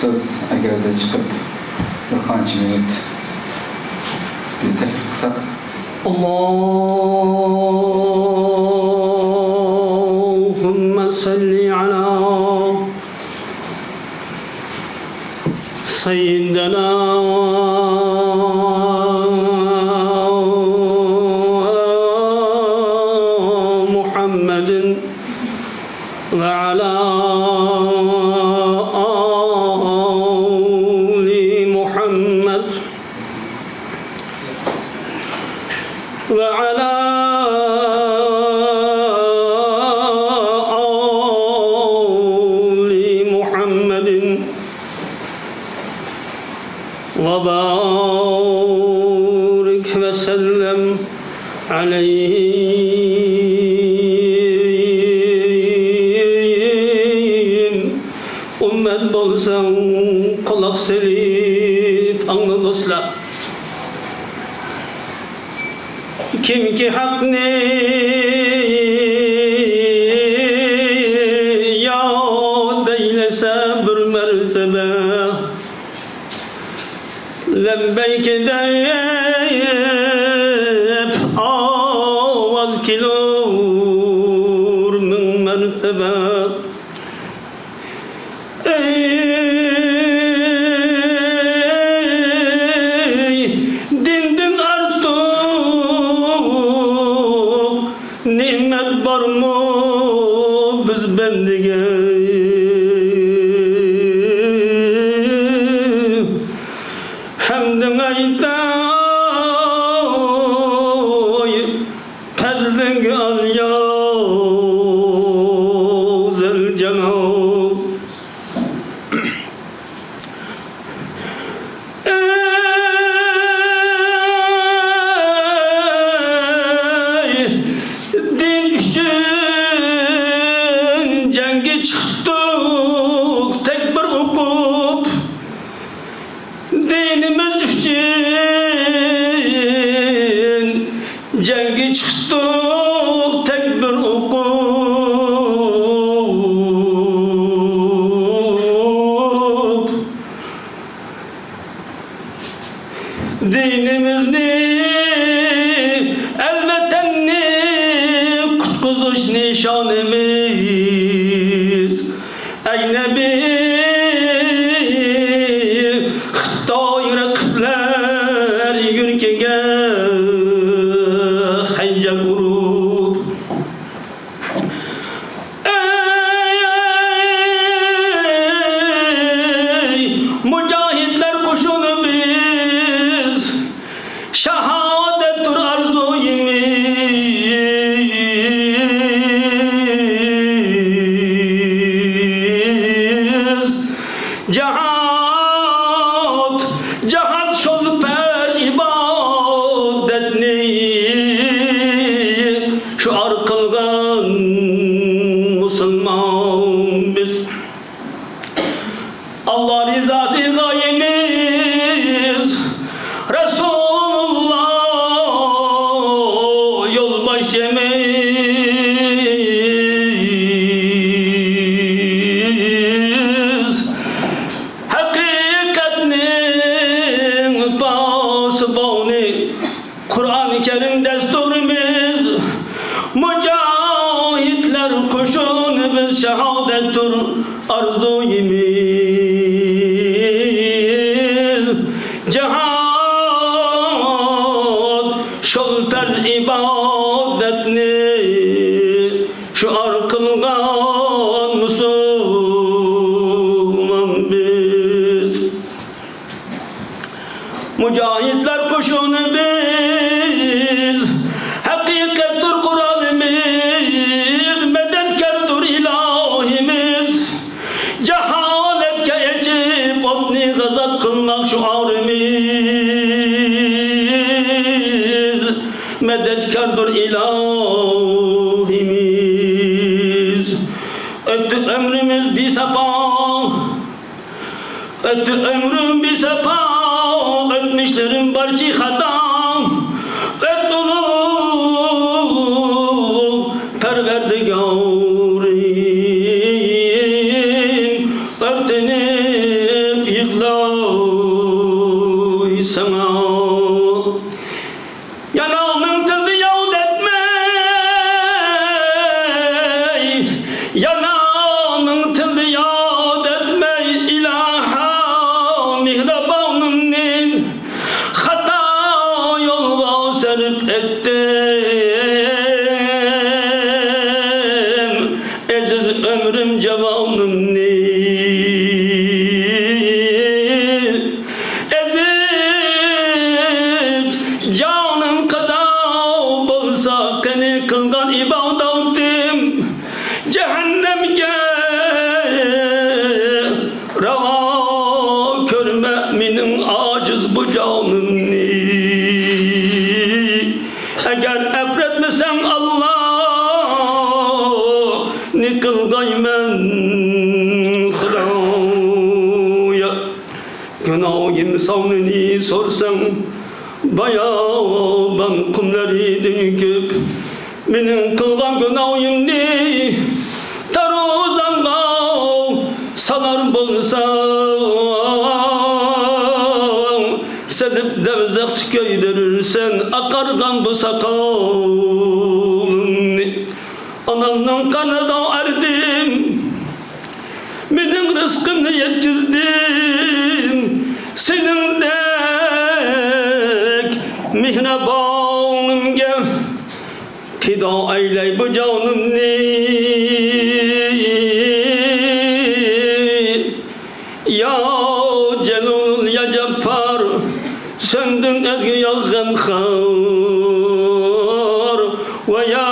Ustaz agarda chiqib bir qancha minut bir taklif qilsak. Allahumma salli ala sayyidina Muhammedin ve ala وعلى آل محمد وبارك وسلم عليه ümmet bolsan kulak selip anlı dostlar. Kimki hak ne yad eylese bir mertebe lebbeyk deyip avaz kilur min mertebe nimet var mı biz bendige hemden aytay pezlenge al ya zel cenab çıktık tek bir okup dinimiz için cengi çıktık tek bir okup dinimizni elbettenni kutkuzuş nişanımız ey Nebi Xitoy raqiblar yurkiga hanjak urib ey mujohidlar qo'shuni biz shahodatdir arzuimiz Cihat, cihat şol per ibadetni şuar kılgan Müslüman biz. Allah rızası gayemiz Resulullah yolbaşımız hakikatning pasboni Kur'an-ı Kerim desturimiz mücahitler koşun biz şehadettir arzuimiz cihat şol terz ibadetni şuar kılgan Müslüman biz mücahitler koşunu biz hakikattir Kur'an'ımız medetkardır ilahimiz cehaletke geçip otni gazat kılmak şuarımız medetkardır ilahimiz öttü ömrümüz bir sefa öttü ömrüm bir sefa ötmüşlerim barçı hatam öt ulu perverdigarım örtünüp sarıp ettim aziz ömrüm cevanım ne aziz canım kaza bolsa keni kılgan ibadetim cehennemge rava körme minin aciz bu canım ne eğer ebretmesen Allah ne kılgaymen Hudaya günahım savnini sorsan bayağı ben kumları dönüküp benim kılgan günahım ne tarozanga salar bolsam sedip devzek tükeydirirsen akargan bu sakalım ne anamın kanada erdim benim rızkını yetkizdim senin dek mihrabanım gel fida eyley bu canım ne ya Celul ya Cebbar söndün ezgi ya Gemhar ve ya